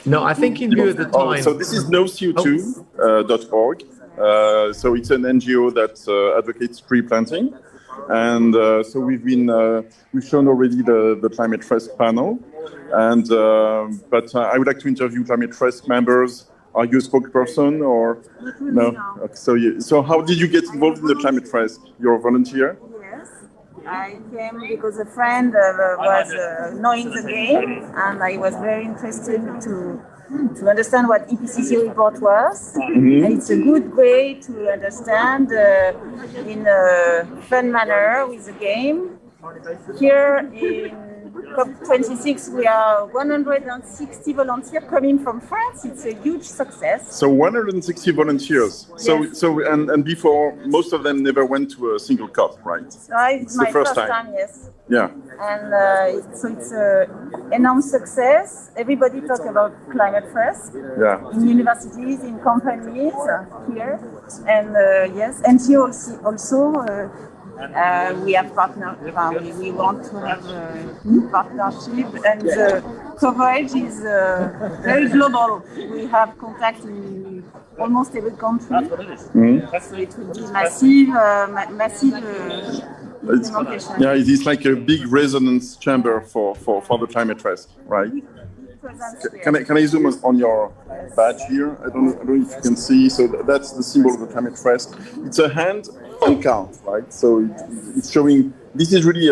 No, I think in view of the time. So this is noco2.org, So it's an NGO that advocates tree planting. And so we've shown already the Climate Trust panel. And but I would like to interview Climate Trust members. Are you a spokesperson or no? Okay, so how did you get involved in the Climate Trust? You're a volunteer? Yes, I came because a friend was knowing the game, and I was very interested to understand what EPCC report was. Mm-hmm. And it's a good way to understand in a fun manner with the game. Here in COP26, we are 160 volunteers coming from France. It's a huge success. So 160 volunteers. Yes. So and before, most of them never went to a single COP, right? So it's my first time, yes. Yeah. And so it's an enormous success. Everybody talk about climate first. Yeah. In universities, in companies here, and yes, NGO also. We have partner. We want to have a new partnership, and the coverage is very global. We have contact in almost every country, so it will be massive implementation. Yeah, it is like a big resonance chamber for the Climate Trust, right? Can I zoom on your badge here? I don't know if you can see. So that's the symbol of the Climate Trust. It's a hand and card, right? So it's showing. This is really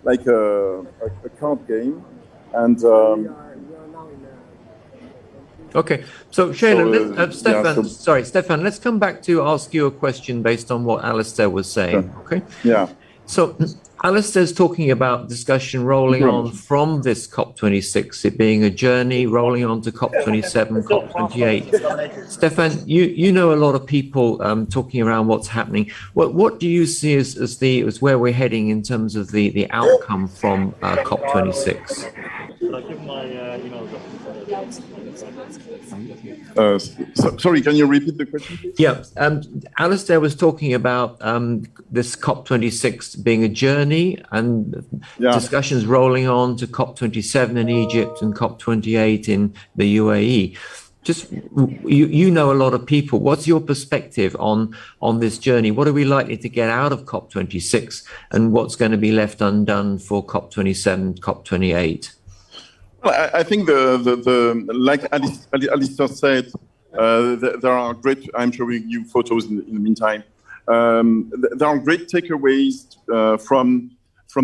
like a card game, and. Okay, so Shayla, Stefan, yeah, Stefan, let's come back to ask you a question based on what Alistair was saying. Okay. Yeah. So Alistair's talking about discussion rolling on from this COP26, it being a journey rolling on to COP27, COP28. Stefan, you know a lot of people talking around what's happening. What do you see as where we're heading in terms of the outcome from COP26? Sorry, can you repeat the question, please? Yeah, Alistair was talking about this COP26 being a journey and discussions rolling on to COP27 in Egypt and COP28 in the UAE. Just you know a lot of people. What's your perspective on this journey? What are we likely to get out of COP26, and what's going to be left undone for COP27, COP28? Well, I think like Alistair said, there are great. I'm showing you photos in the meantime. There are great takeaways from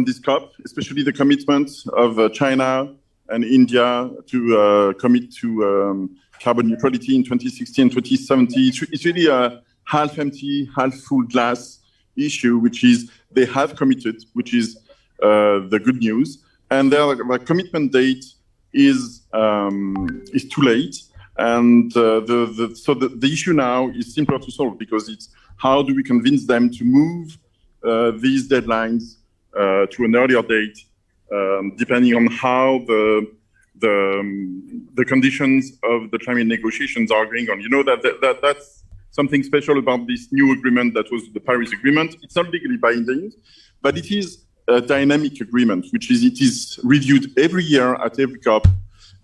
this COP, especially the commitment of China and India to commit to carbon neutrality in 2060 and 2070. It's really a half empty, half full glass issue, which is they have committed, which is the good news, and their commitment date is too late, and so the issue now is simpler to solve, because it's how do we convince them to move these deadlines to an earlier date, depending on how the conditions of the climate negotiations are going on. You know that's something special about this new agreement that was the Paris Agreement. It's not legally binding, but it is a dynamic agreement, which is it is reviewed every year at every COP,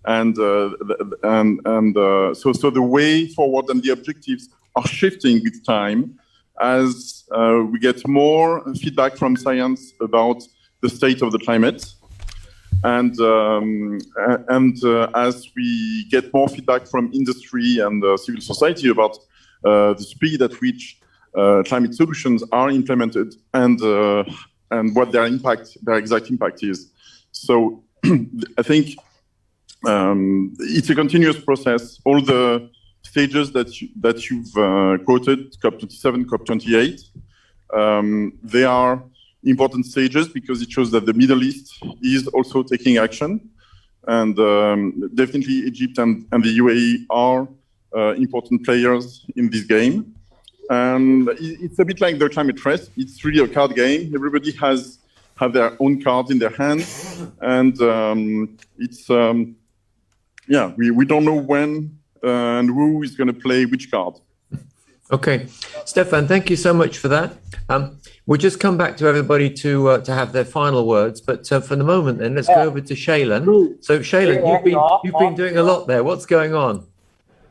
and so the way forward and the objectives are shifting with time as we get more feedback from science about the state of the climate, and as we get more feedback from industry and civil society about the speed at which climate solutions are implemented, and what their exact impact is. So I think it's a continuous process. All the stages that you've quoted, COP27, COP28, they are important stages because it shows that the Middle East is also taking action. And definitely Egypt and the UAE are important players in this game. And it's a bit like the Climate Trust. It's really a card game. Everybody have their own cards in their hands, and it's we don't know when and who is going to play which card. Okay, Stefan, thank you so much for that. We'll just come back to everybody to have their final words, but for the moment, then let's go over to Shailen. So Shailen, you've been doing a lot there. What's going on?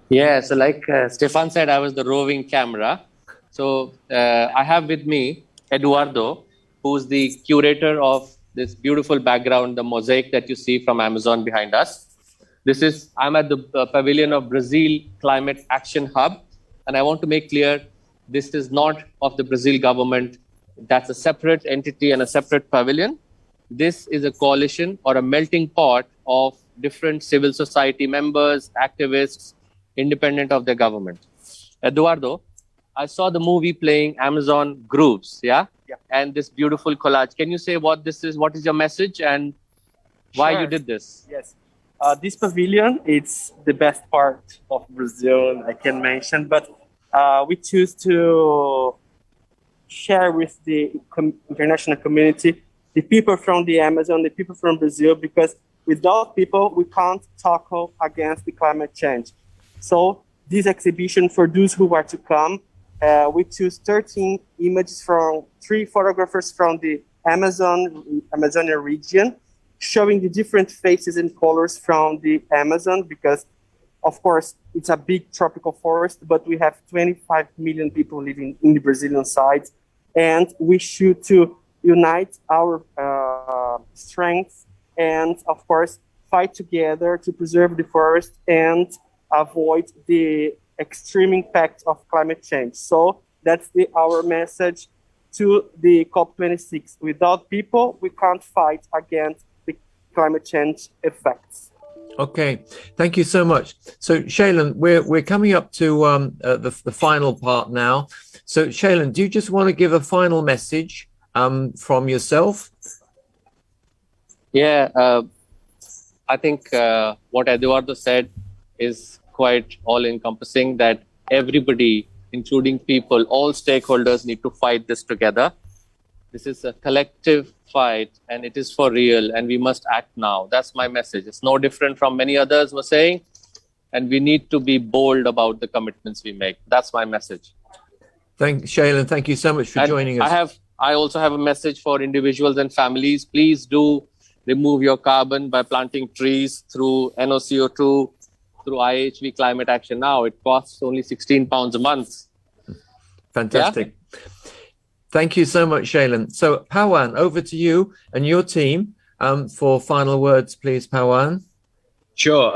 Yeah, so like Stefan said, I was the roving camera. So I have with me Eduardo, who's the curator of this beautiful background, the mosaic that you see from Amazon behind us. I'm at the pavilion of Brazil Climate Action Hub. And I want to make clear, this is not of the Brazil government. That's a separate entity and a separate pavilion. This is a coalition or a melting pot of different civil society members, activists, independent of the government. Eduardo, I saw the movie playing Amazon Grooves, yeah? And this beautiful collage. Can you say what this is? What is your message and why you did this? Yes. This pavilion, it's the best part of Brazil, I can mention, but we choose to share with the international community, the people from the Amazon, the people from Brazil, because without people, we can't tackle against the climate change. So this exhibition, for those who are to come, we choose 13 images from 3 photographers from the Amazonian region, showing the different faces and colors from the Amazon, because of course it's a big tropical forest, but we have 25 million people living in the Brazilian side, and we should to unite our strengths and of course fight together to preserve the forest and avoid the extreme impact of climate change. So that's our message to the COP26. Without people, we can't fight against the climate change effects. Okay, thank you so much. So Shailen, we're coming up to the final part now. So Shailen, do you just want to give a final message from yourself? Yeah, I think what Eduardo said is quite all-encompassing, that everybody, including people, all stakeholders need to fight this together. This is a collective fight and it is for real and we must act now. That's my message. It's no different from many others were saying, and we need to be bold about the commitments we make. That's my message. Shailen, thank you so much for joining us. I also have a message for individuals and families. Please do remove your carbon by planting trees through NOCO2, through IHV Climate Action Now. It costs only £16 a month. Fantastic. Yeah? Thank you so much, Shailen. So Pawan, over to you and your team for final words, please, Pawan. Sure.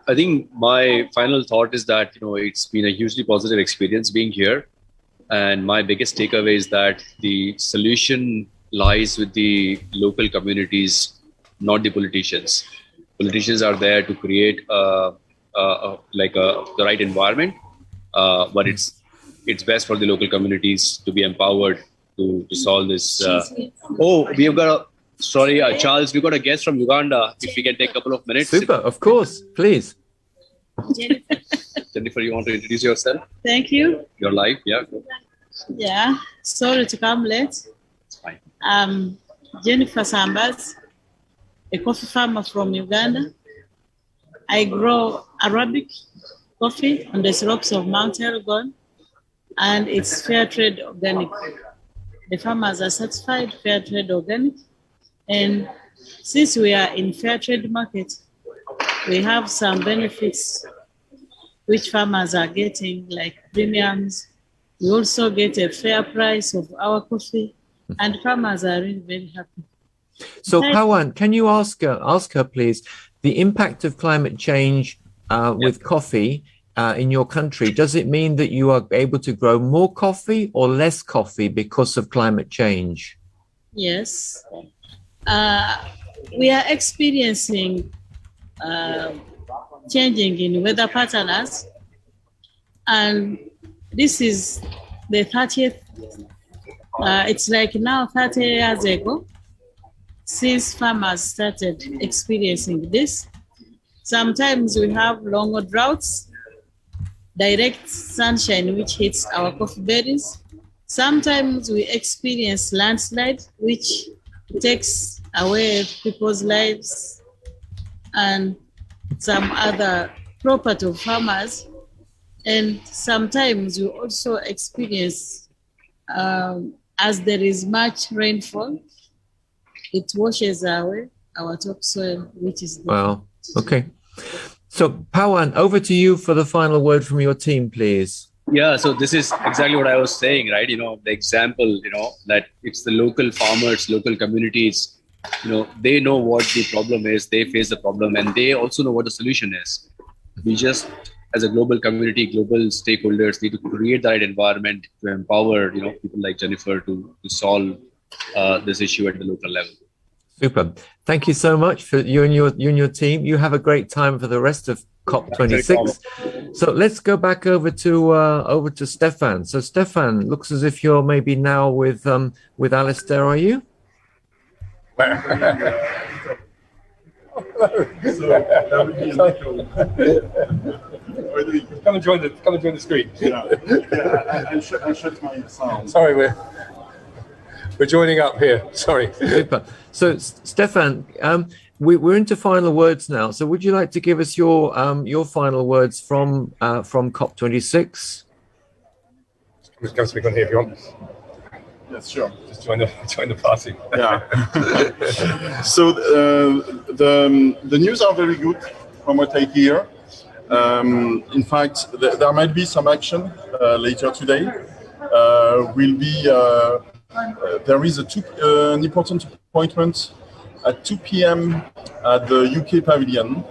I think my final thought is that, it's been a hugely positive experience being here. And my biggest takeaway is that the solution lies with the local communities, not the politicians. Politicians are there to create the right environment, but it's best for the local communities to be empowered to solve this. We have got Charles, we've got a guest from Uganda. If we can take a couple of minutes. Super, of course, please. Jennifer, you want to introduce yourself? Thank you. You're live, yeah. Yeah, sorry to come late. It's fine. I'm Jennifer Sambas, a coffee farmer from Uganda. I grow Arabic coffee on the slopes of Mount Elgon, and it's fair trade organic. The farmers are certified fair trade organic, and since we are in fair trade market, we have some benefits which farmers are getting, like premiums. We also get a fair price of our coffee, and farmers are really very happy. So Pawan, can you ask her, please, the impact of climate change with coffee in your country? Does it mean that you are able to grow more coffee or less coffee because of climate change? Yes. We are experiencing changing in weather patterns, and this is the 30th. It's like now 30 years ago since farmers started experiencing this. Sometimes we have longer droughts, direct sunshine which hits our coffee berries. Sometimes we experience landslide which takes away people's lives and some other property of farmers. And sometimes we also experience, as there is much rainfall, it washes away our topsoil, which is... Wow, okay. So Pawan, over to you for the final word from your team, please. Yeah, so this is exactly what I was saying, right? The example, that it's the local farmers, local communities, they know what the problem is, they face the problem, and they also know what the solution is. We just, as a global community, global stakeholders, need to create the right environment to empower, people like Jennifer to solve this issue at the local level. Super. Thank you so much for you and your team. You have a great time for the rest of COP26. So let's go back over to Stefan. So Stefan, looks as if you're maybe now with Alistair, are you? Come and join the screen. I shut my sound. Sorry, we're joining up here. Sorry. Super. So Stefan, we're into final words now. So would you like to give us your final words from COP26? Come speak on here if you want. Yes, sure. Just join the party. Yeah. So the news are very good from what I hear. In fact, there might be some action later today. There is an important appointment at 2 p.m. at the UK pavilion,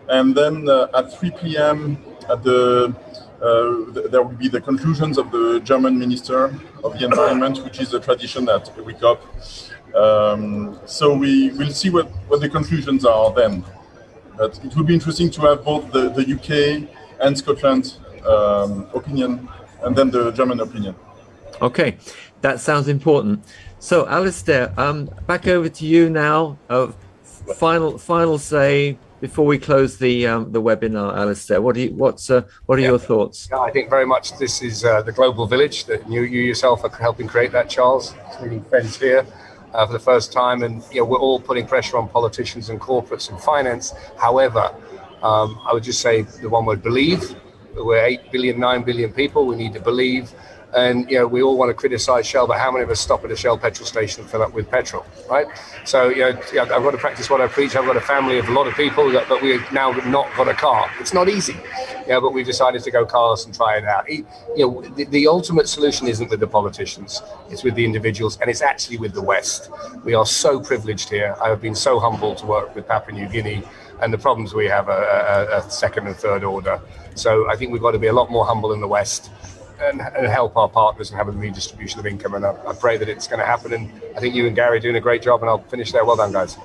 and then at 3 p.m. at there will be the conclusions of the German Minister of the Environment, which is a tradition at every COP. So we will see what the conclusions are then. But it will be interesting to have both the UK and Scotland opinion, and then the German opinion. Okay, that sounds important. So Alistair, back over to you now. Final say before we close the webinar, Alistair. What are your thoughts? I think very much this is the global village that you yourself are helping create that, Charles. Meeting friends here for the first time, and we're all putting pressure on politicians and corporates and finance. However, I would just say the one word: believe. We're 8 billion, 9 billion people. We need to believe. And we all want to criticize Shell, but how many of us stop at a Shell petrol station and fill up with petrol, right? So I've got to practice what I preach. I've got a family of a lot of people, but we've now not got a car. It's not easy, but we've decided to go carless and try it out. The ultimate solution isn't with the politicians; it's with the individuals, and it's actually with the West. We are so privileged here. I have been so humbled to work with Papua New Guinea, and the problems we have are second and third order. So I think we've got to be a lot more humble in the West. And help our partners and have a redistribution of income. And I pray that it's going to happen. And I think you and Gary are doing a great job, and I'll finish there. Well done, guys.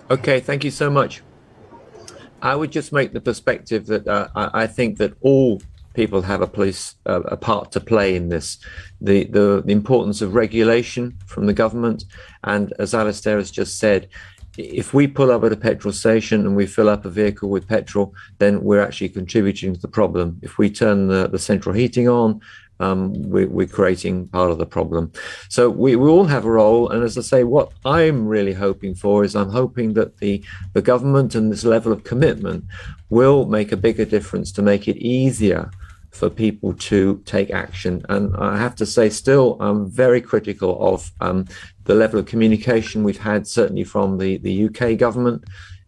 Okay, thank you so much. I would just make the perspective that I think that all people have a part to play in this. The importance of regulation from the government. And as Alistair has just said, if we pull up at a petrol station and we fill up a vehicle with petrol, then we're actually contributing to the problem. If we turn the central heating on, we're creating part of the problem. So we all have a role. And as I say, what I'm really hoping for is I'm hoping that the government and this level of commitment will make a bigger difference to make it easier for people to take action. And I have to say, still, I'm very critical of the level of communication we've had, certainly from the UK government,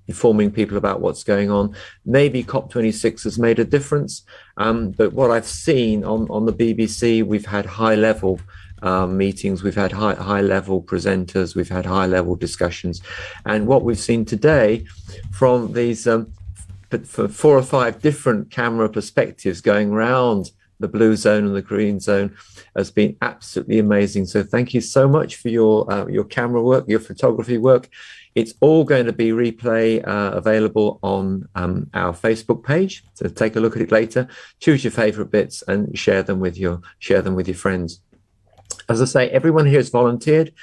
informing people about what's going on. Maybe COP26 has made a difference, but what I've seen on the BBC, we've had high-level meetings, we've had high-level presenters, we've had high-level discussions. And what we've seen today from these for 4 or 5 different camera perspectives going around the blue zone and the green zone has been absolutely amazing. So thank you so much for your camera work, your photography work. It's all going to be replay available on our Facebook page. So take a look at it later. Choose your favorite bits and share them with your friends. As I say, everyone here has volunteered.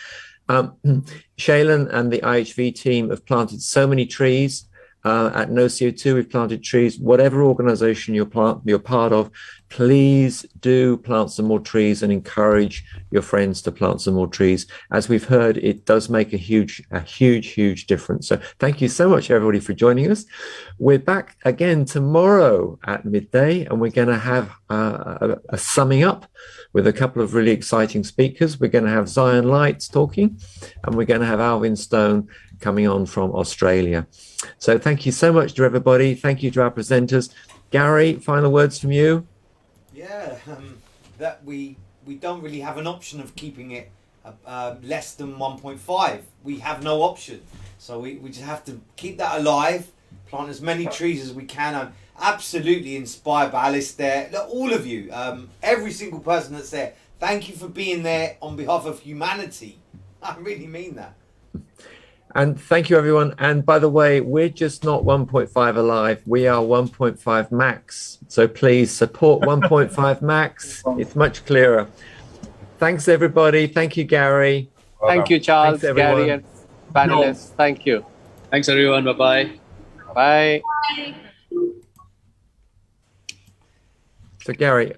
Shaylin and the IHV team have planted so many trees. At No CO2, we've planted trees. Whatever organization you're part of, please do plant some more trees and encourage your friends to plant some more trees. As we've heard, it does make a huge difference. So thank you so much, everybody, for joining us. We're back again tomorrow at midday, and we're going to have a summing up with a couple of really exciting speakers. We're going to have Zion Lights talking, and we're going to have Alvin Stone coming on from Australia. So thank you so much to everybody. Thank you to our presenters. Gary, final words from you? Yeah, that we don't really have an option of keeping it less than 1.5. We have no option, so we just have to keep that alive, plant as many trees as we can. I'm absolutely inspired by Alistair. Look, all of you, every single person that's there, thank you for being there on behalf of humanity. I really mean that. And thank you, everyone. And by the way, we're just not 1.5 alive. We are 1.5 max. So please support 1.5 max. It's much clearer. Thanks, everybody. Thank you, Gary. Thank you, Charles, Thanks, Gary, and panelists. Thank you. Thanks, everyone. Bye-bye. Bye. So, Gary,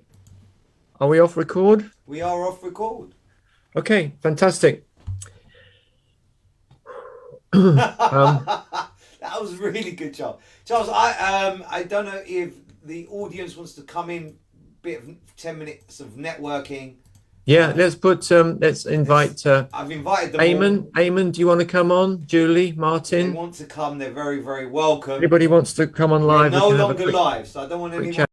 are we off record? We are off record. Okay, fantastic. That was really good, Charles. Charles, I don't know if the audience wants to come in, bit of 10 minutes of networking. Yeah, let's invite I've invited them Eamon. all. Eamon, do you want to come on? Julie, They Martin? want to come, they're very, very welcome. Anybody wants to come on We're live? no we can have a longer live, so I don't want quick anyone chat.